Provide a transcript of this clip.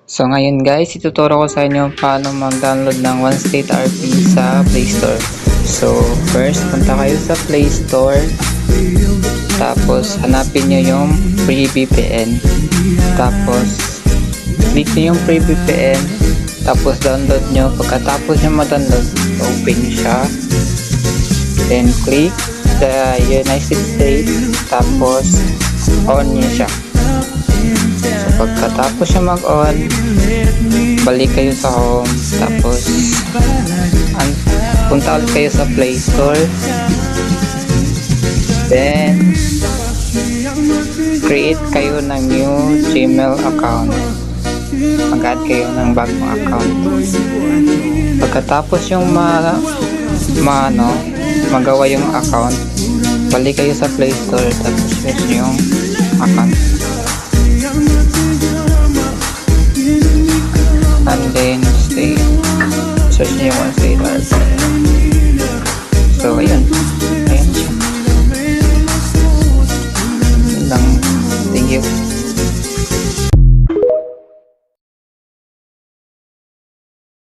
So ngayon guys, ituturo ko sa inyo paano mag-download ng OneState RP sa Play Store. So first, punta kayo sa Play Store. Tapos hanapin nyo yung Free VPN. Tapos click nyo yung Free VPN. Tapos download nyo. Pagkatapos nyo ma-download, open nyo siya. Then click the United States. Tapos on nyo siya. So pagkatapos siya mag-on, balik kayo sa home. Tapos punta ulit kayo sa Play Store. Then create kayo ng new Gmail account. Mag-add kayo ng bagong account. Pagkatapos yung magawa yung account, balik kayo sa Play Store. Tapos search yung account. And then search nyo yung OneState RP. So ayun.